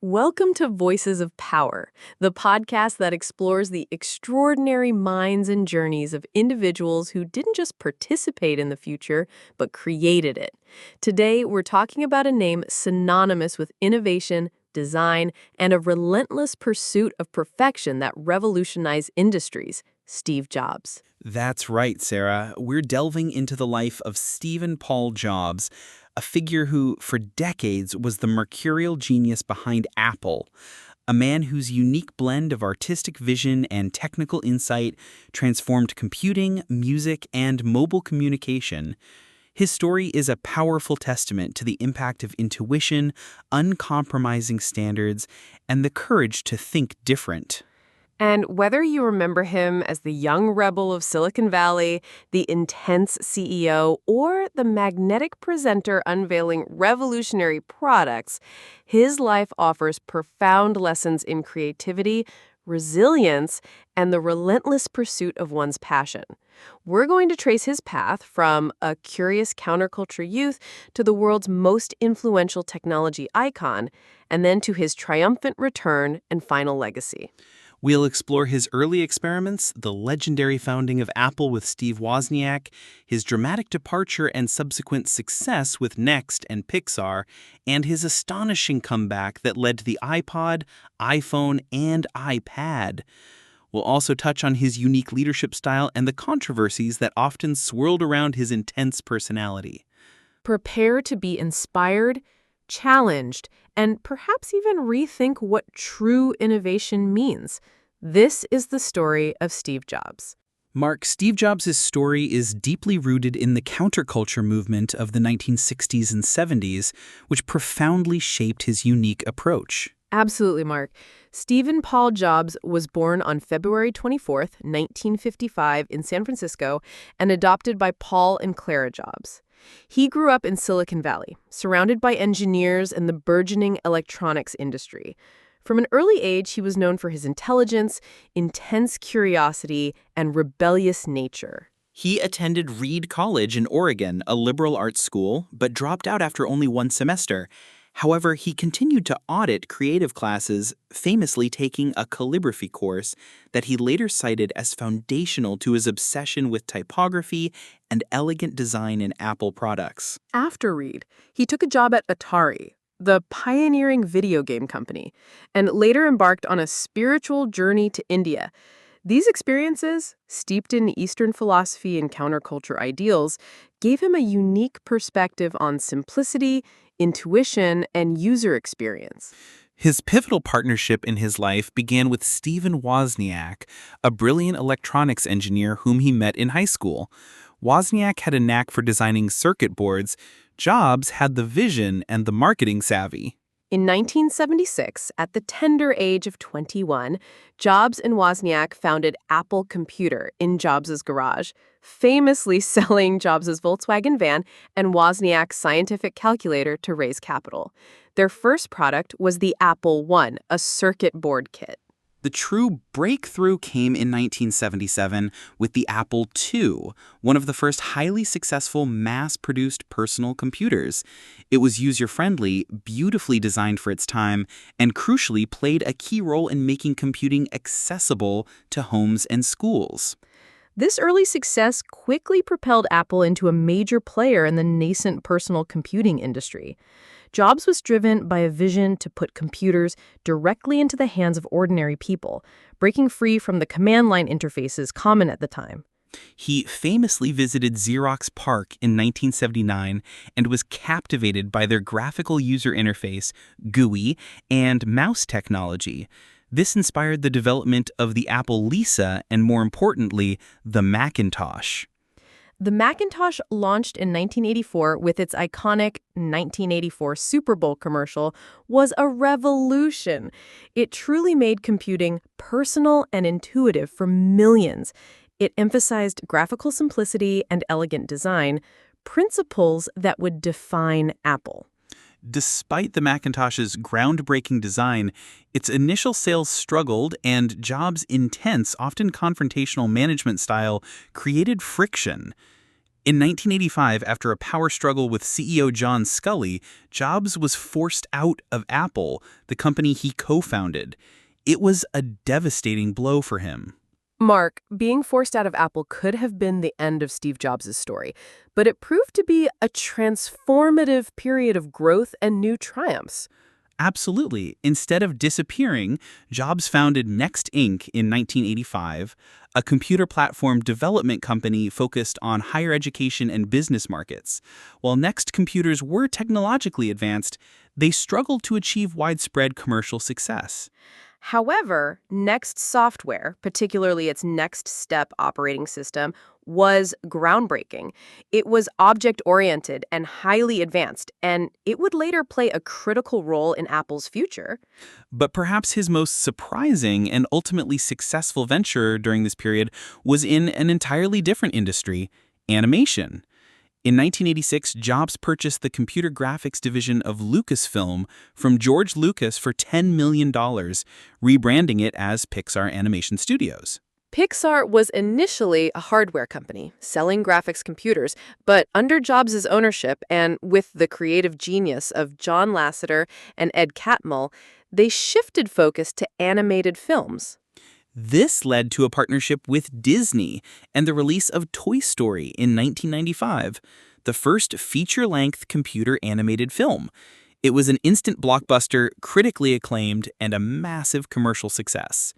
Welcome to Voices of Power, the podcast that explores the extraordinary minds and journeys of individuals who didn't just participate in the future, but created it. Today, we're talking about a name synonymous with innovation, design, and a relentless pursuit of perfection that revolutionized industries, Steve Jobs. That's right, Sarah. We're delving into the life of Stephen Paul Jobs, a figure who, for decades, was the mercurial genius behind Apple, a man whose unique blend of artistic vision and technical insight transformed computing, music, and mobile communication. His story is a powerful testament to the impact of intuition, uncompromising standards, and the courage to think different. And whether you remember him as the young rebel of Silicon Valley, the intense CEO, or the magnetic presenter unveiling revolutionary products, his life offers profound lessons in creativity, resilience, and the relentless pursuit of one's passion. We're going to trace his path from a curious counterculture youth to the world's most influential technology icon, and then to his triumphant return and final legacy. We'll explore his early experiments, the legendary founding of Apple with Steve Wozniak, his dramatic departure and subsequent success with NeXT and Pixar, and his astonishing comeback that led to the iPod, iPhone, and iPad. We'll also touch on his unique leadership style and the controversies that often swirled around his intense personality. Prepare to be inspired, challenged, and perhaps even rethink what true innovation means. This is the story of Steve Jobs. Mark, Steve Jobs' story is deeply rooted in the counterculture movement of the 1960s and 70s, which profoundly shaped his unique approach. Absolutely, Mark. Stephen Paul Jobs was born on February 24th, 1955 in San Francisco and adopted by Paul and Clara Jobs. He grew up in Silicon Valley, surrounded by engineers and the burgeoning electronics industry. From an early age, he was known for his intelligence, intense curiosity, and rebellious nature. He attended Reed College in Oregon, a liberal arts school, but dropped out after only one semester. However, he continued to audit creative classes, famously taking a calligraphy course that he later cited as foundational to his obsession with typography and elegant design in Apple products. After Reed, he took a job at Atari, the pioneering video game company, and later embarked on a spiritual journey to India. These experiences, steeped in Eastern philosophy and counterculture ideals, gave him a unique perspective on simplicity, intuition, and user experience. His pivotal partnership in his life began with Stephen Wozniak, a brilliant electronics engineer whom he met in high school. Wozniak had a knack for designing circuit boards. Jobs had the vision and the marketing savvy. In 1976, at the tender age of 21, Jobs and Wozniak founded Apple Computer in Jobs' garage, famously selling Jobs' Volkswagen van and Wozniak's scientific calculator to raise capital. Their first product was the Apple I, a circuit board kit. The true breakthrough came in 1977 with the Apple II, one of the first highly successful mass-produced personal computers. It was user-friendly, beautifully designed for its time, and crucially played a key role in making computing accessible to homes and schools. This early success quickly propelled Apple into a major player in the nascent personal computing industry. Jobs was driven by a vision to put computers directly into the hands of ordinary people, breaking free from the command line interfaces common at the time. He famously visited Xerox PARC in 1979 and was captivated by their graphical user interface, GUI, and mouse technology. This inspired the development of the Apple Lisa and, more importantly, the Macintosh. The Macintosh launched in 1984 with its iconic 1984 Super Bowl commercial was a revolution. It truly made computing personal and intuitive for millions. It emphasized graphical simplicity and elegant design, principles that would define Apple. Despite the Macintosh's groundbreaking design, its initial sales struggled, and Jobs' intense, often confrontational management style created friction. In 1985, after a power struggle with CEO John Sculley, Jobs was forced out of Apple, the company he co-founded. It was a devastating blow for him. Mark, being forced out of Apple could have been the end of Steve Jobs' story, but it proved to be a transformative period of growth and new triumphs. Absolutely. Instead of disappearing, Jobs founded NeXT Inc. in 1985, a computer platform development company focused on higher education and business markets. While NeXT computers were technologically advanced, they struggled to achieve widespread commercial success. However, Next software, particularly its Next Step operating system, was groundbreaking. It was object-oriented and highly advanced, and it would later play a critical role in Apple's future. But perhaps his most surprising and ultimately successful venture during this period was in an entirely different industry, animation. In 1986, Jobs purchased the computer graphics division of Lucasfilm from George Lucas for $10 million, rebranding it as Pixar Animation Studios. Pixar was initially a hardware company, selling graphics computers, but under Jobs' ownership and with the creative genius of John Lasseter and Ed Catmull, they shifted focus to animated films. This led to a partnership with Disney and the release of Toy Story in 1995, the first feature-length computer animated film. It was an instant blockbuster, critically acclaimed, and a massive commercial success.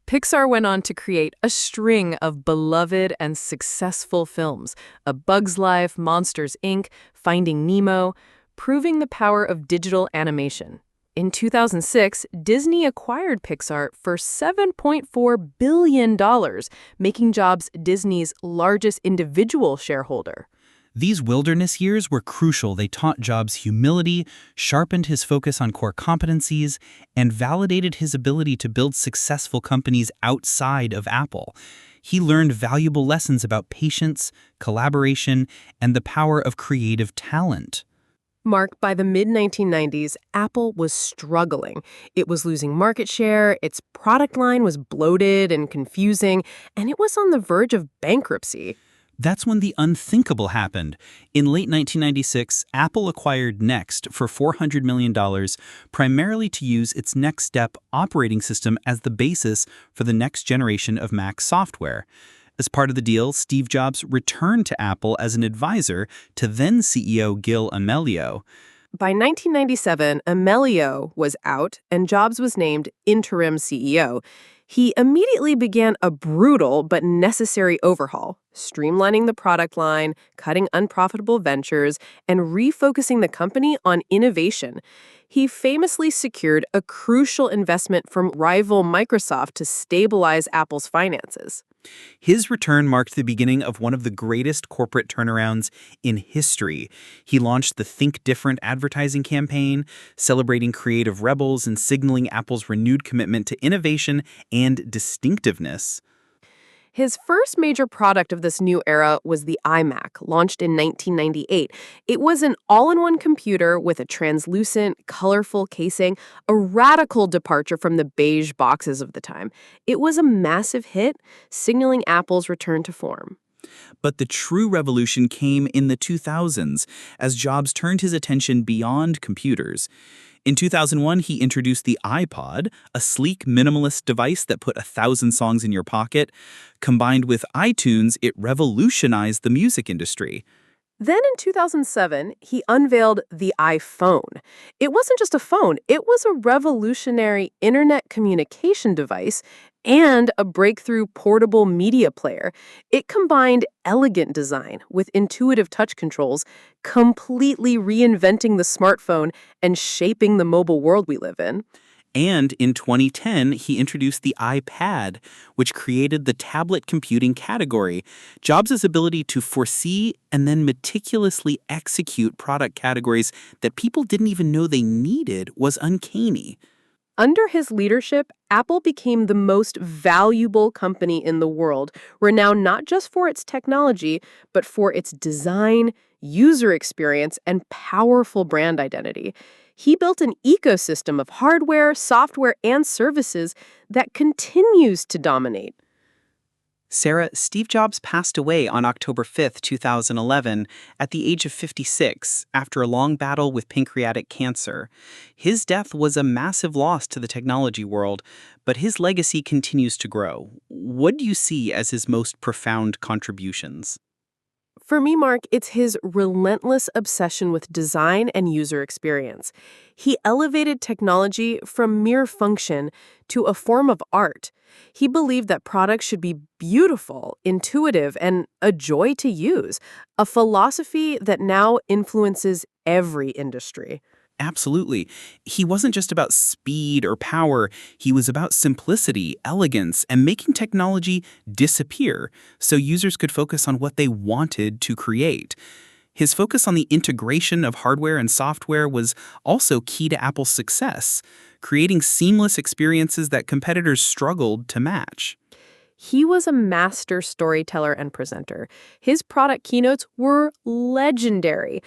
Pixar went on to create a string of beloved and successful films, A Bug's Life, Monsters, Inc., Finding Nemo, proving the power of digital animation. In 2006, Disney acquired Pixar for $7.4 billion, making Jobs Disney's largest individual shareholder. These wilderness years were crucial. They taught Jobs humility, sharpened his focus on core competencies, and validated his ability to build successful companies outside of Apple. He learned valuable lessons about patience, collaboration, and the power of creative talent. Mark, by the mid-1990s, Apple was struggling. It was losing market share, its product line was bloated and confusing, and it was on the verge of bankruptcy. That's when the unthinkable happened. In late 1996, Apple acquired NeXT for $400 million, primarily to use its Next Step operating system as the basis for the next generation of Mac software. As part of the deal, Steve Jobs returned to Apple as an advisor to then CEO Gil Amelio. By 1997, Amelio was out, and Jobs was named interim CEO. He immediately began a brutal but necessary overhaul, streamlining the product line, cutting unprofitable ventures, and refocusing the company on innovation. He famously secured a crucial investment from rival Microsoft to stabilize Apple's finances. His return marked the beginning of one of the greatest corporate turnarounds in history. He launched the Think Different advertising campaign, celebrating creative rebels and signaling Apple's renewed commitment to innovation and distinctiveness. His first major product of this new era was the iMac, launched in 1998. It was an all-in-one computer with a translucent, colorful casing, a radical departure from the beige boxes of the time. It was a massive hit, signaling Apple's return to form. But the true revolution came in the 2000s as Jobs turned his attention beyond computers. In 2001, he introduced the iPod, a sleek, minimalist device that put 1,000 songs in your pocket. Combined with iTunes, it revolutionized the music industry. Then in 2007, he unveiled the iPhone. It wasn't just a phone, it was a revolutionary internet communication device and a breakthrough portable media player. It combined elegant design with intuitive touch controls, completely reinventing the smartphone and shaping the mobile world we live in. And in 2010, he introduced the iPad, which created the tablet computing category. Jobs' ability to foresee and then meticulously execute product categories that people didn't even know they needed was uncanny. Under his leadership, Apple became the most valuable company in the world, renowned not just for its technology, but for its design, user experience, and powerful brand identity. He built an ecosystem of hardware, software, and services that continues to dominate. Sarah, Steve Jobs passed away on October 5th, 2011, at the age of 56 after a long battle with pancreatic cancer. His death was a massive loss to the technology world, but his legacy continues to grow. What do you see as his most profound contributions? For me, Mark, it's his relentless obsession with design and user experience. He elevated technology from mere function to a form of art. He believed that products should be beautiful, intuitive, and a joy to use, a philosophy that now influences every industry. Absolutely. He wasn't just about speed or power, he was about simplicity, elegance, and making technology disappear so users could focus on what they wanted to create. His focus on the integration of hardware and software was also key to Apple's success, creating seamless experiences that competitors struggled to match. He was a master storyteller and presenter. His product keynotes were legendary.